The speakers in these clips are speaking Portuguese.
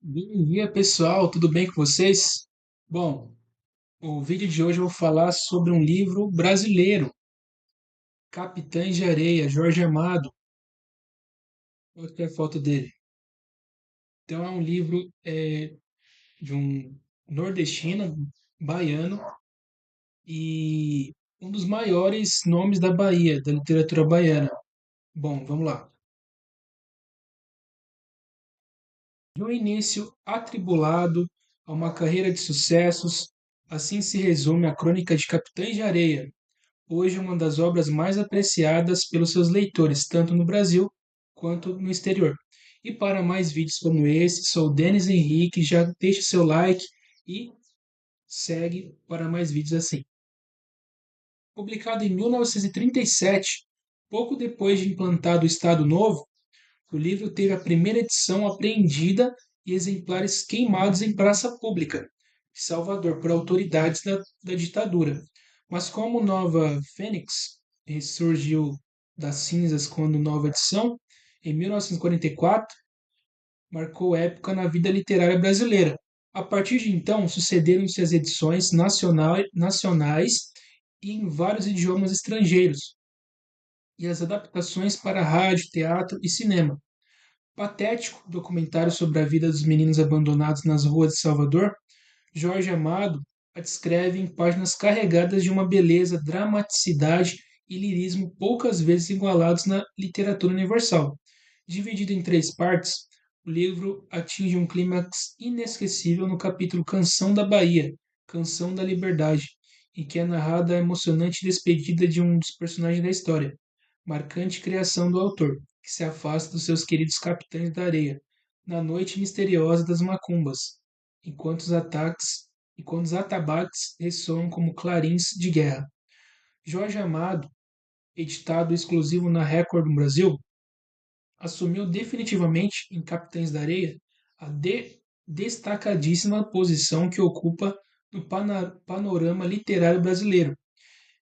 Bom dia, pessoal, tudo bem com vocês? Bom, o vídeo de hoje eu vou falar sobre um livro brasileiro, Capitães de Areia, Jorge Amado. Olha aqui a foto dele. Então, é um livro de um nordestino, baiano, e um dos maiores nomes da Bahia, da literatura baiana. Bom, vamos lá. De um início atribulado a uma carreira de sucessos, assim se resume a Crônica de Capitães de Areia, hoje uma das obras mais apreciadas pelos seus leitores, tanto no Brasil quanto no exterior. E para mais vídeos como esse, sou o Denis Henrique, já deixa seu like e segue para mais vídeos assim. Publicado em 1937, pouco depois de implantado o Estado Novo, o livro teve a primeira edição apreendida e exemplares queimados em praça pública de Salvador por autoridades da ditadura. Mas como Nova Fênix ressurgiu das cinzas quando nova edição, em 1944, marcou época na vida literária brasileira. A partir de então, sucederam-se as edições nacionais e em vários idiomas estrangeiros, e as adaptações para rádio, teatro e cinema. Patético documentário sobre a vida dos meninos abandonados nas ruas de Salvador, Jorge Amado a descreve em páginas carregadas de uma beleza, dramaticidade e lirismo poucas vezes igualados na literatura universal. Dividido em três partes, o livro atinge um clímax inesquecível no capítulo Canção da Bahia, Canção da Liberdade, em que é narrada a emocionante despedida de um dos personagens da história, marcante criação do autor, que se afasta dos seus queridos capitães da areia, na noite misteriosa das macumbas, enquanto os ataques enquanto os atabaques ressoam como clarins de guerra. Jorge Amado, editado exclusivo na Record no Brasil, assumiu definitivamente em Capitães da Areia a destacadíssima posição que ocupa no panorama literário brasileiro.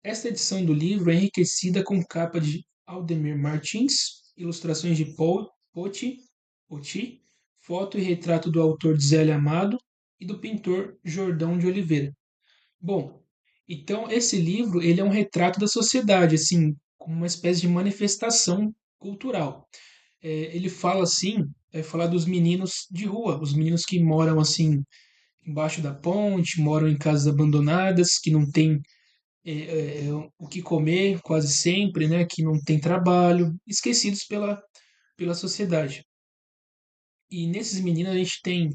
Esta edição do livro é enriquecida com capa de Aldemir Martins, ilustrações de Paul Poti, foto e retrato do autor Zélio Amado e do pintor Jordão de Oliveira. Bom, então esse livro ele é um retrato da sociedade, assim, como uma espécie de manifestação cultural. Ele fala assim, falar dos meninos de rua, os meninos que moram assim embaixo da ponte, moram em casas abandonadas, que não têm o que comer quase sempre, né? Que não tem trabalho, esquecidos pela sociedade. E nesses meninos a gente tem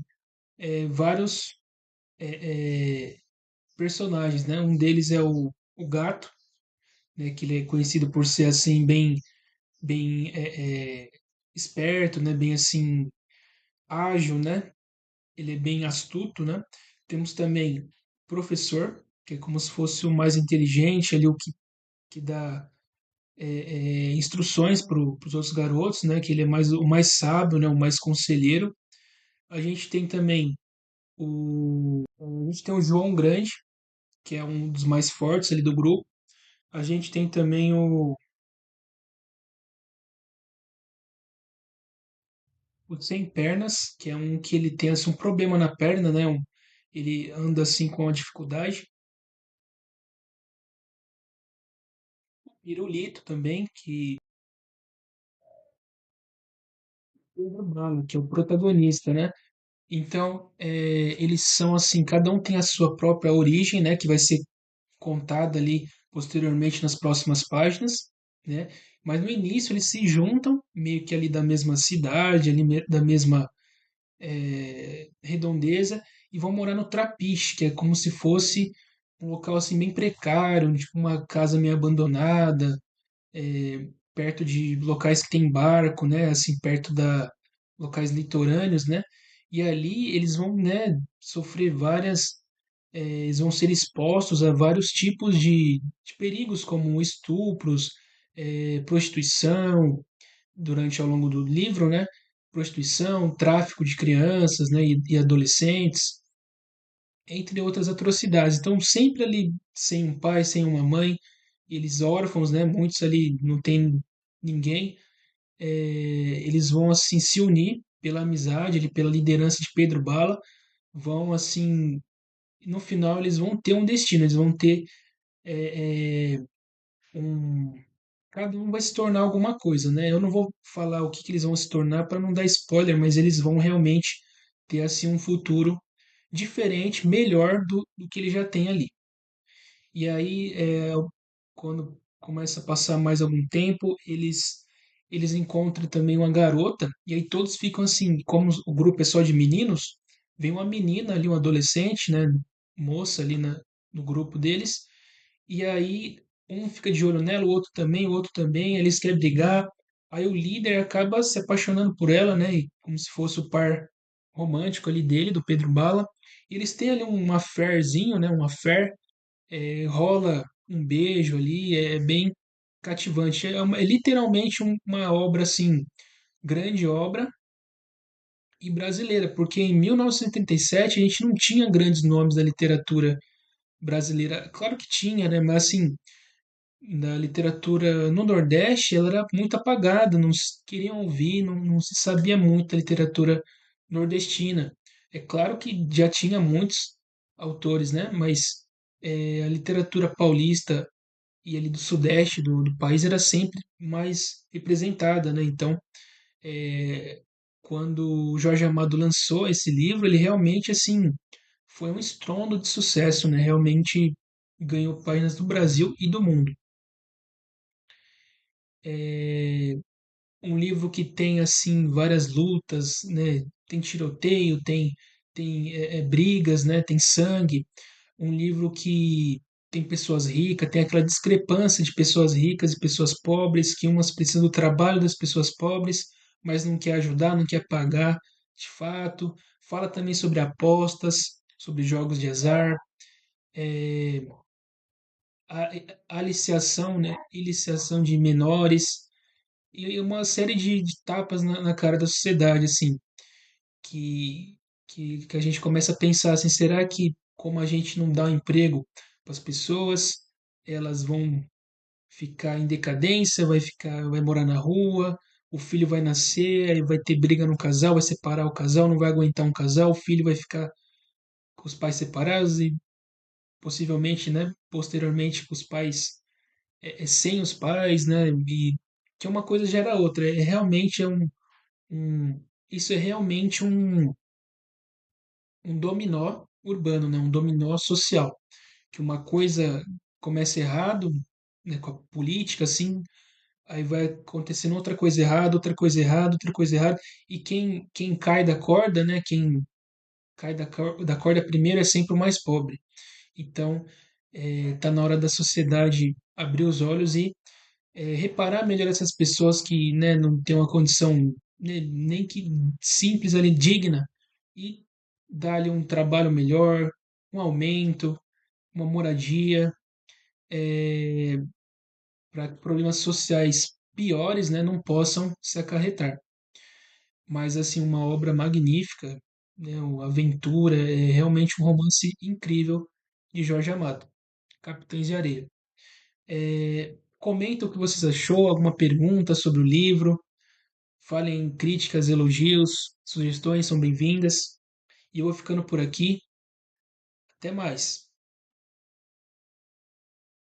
vários é, personagens, né? Um deles é o gato, né? Que ele é conhecido por ser assim bem esperto, né? Bem assim ágil, né? Ele é bem astuto, né? Temos também o professor, que é como se fosse o mais inteligente, ali que dá instruções para os outros garotos, né? Que ele é mais o mais sábio, né? O mais conselheiro. A gente tem também a gente tem o João Grande, que é um dos mais fortes ali do grupo. A gente tem também o Sem Pernas, que é um que ele tem assim, um problema na perna, né? Ele anda assim com uma dificuldade. Pirulito também, que é o protagonista, né? Então, eles são assim, cada um tem a sua própria origem, né? Que vai ser contada ali posteriormente nas próximas páginas, né? Mas no início eles se juntam, meio que ali da mesma cidade, da mesma redondeza, e vão morar no Trapiche, que é como se fosse um local assim bem precário, tipo uma casa meio abandonada, perto de locais que tem barco, né? Assim, perto da locais litorâneos, né? E ali eles vão, né, sofrer eles vão ser expostos a vários tipos de perigos, como estupros, prostituição, durante ao longo do livro, né? Prostituição, tráfico de crianças, né, e adolescentes, entre outras atrocidades. Então, sempre ali sem um pai, sem uma mãe, eles órfãos, né? Muitos ali não têm ninguém. Eles vão assim se unir pela amizade, ali, pela liderança de Pedro Bala, vão assim, no final eles vão ter um destino, eles vão ter é, um, cada um vai se tornar alguma coisa, né? Eu não vou falar o que que eles vão se tornar para não dar spoiler, mas eles vão realmente ter assim um futuro diferente, melhor do que ele já tem ali. E aí, quando começa a passar mais algum tempo, eles encontram também uma garota, e aí todos ficam assim, como o grupo é só de meninos, vem uma menina ali, um adolescente, né, moça ali no grupo deles, e aí um fica de olho nela, o outro também, eles querem brigar, aí o líder acaba se apaixonando por ela, né, e como se fosse o par romântico ali dele, do Pedro Bala, e eles têm ali um affairzinho, né, um affair, rola um beijo ali, é bem cativante. É literalmente uma obra assim, grande obra e brasileira, porque em 1937 a gente não tinha grandes nomes da literatura brasileira. Claro que tinha, né? Mas assim, da literatura no Nordeste, ela era muito apagada, não se queriam ouvir, não se sabia muito da literatura nordestina. É claro que já tinha muitos autores, né? Mas a literatura paulista e ali do sudeste do país era sempre mais representada, né? Então, é, quando o Jorge Amado lançou esse livro, ele realmente assim foi um estrondo de sucesso, né? Realmente ganhou páginas do Brasil e do mundo. É um livro que tem assim várias lutas, né? Tem tiroteio, tem brigas, né? Tem sangue. Um livro que tem pessoas ricas, tem aquela discrepância de pessoas ricas e pessoas pobres, que umas precisam do trabalho das pessoas pobres, mas não quer ajudar, não quer pagar de fato. Fala também sobre apostas, sobre jogos de azar, é, a, aliciação, né? Iliciação de menores e uma série de tapas na cara da sociedade, assim, que, que a gente começa a pensar assim, será que como a gente não dá um emprego para as pessoas, elas vão ficar em decadência, vai morar na rua, o filho vai nascer, aí vai ter briga no casal, vai separar o casal, não vai aguentar um casal, o filho vai ficar com os pais separados e possivelmente, né, posteriormente com os pais sem os pais, né, e que uma coisa gera outra, realmente isso é realmente um dominó urbano, né? Um dominó social, que uma coisa começa errado, né, com a política, assim, aí vai acontecendo outra coisa errada, outra coisa errada, outra coisa errada, e quem cai da corda, né? Quem cai da corda primeiro é sempre o mais pobre. Então, tá na hora da sociedade abrir os olhos e reparar melhor essas pessoas que, né, não têm uma condição, né, nem que simples ali, digna, e dar-lhe um trabalho melhor, um aumento, uma moradia, para que problemas sociais piores, né, não possam se acarretar. Mas, assim, uma obra magnífica, né, o Aventura, é realmente um romance incrível de Jorge Amado, Capitães de Areia. Comenta o que vocês achou, alguma pergunta sobre o livro, falem críticas, elogios, sugestões são bem-vindas. E eu vou ficando por aqui. Até mais.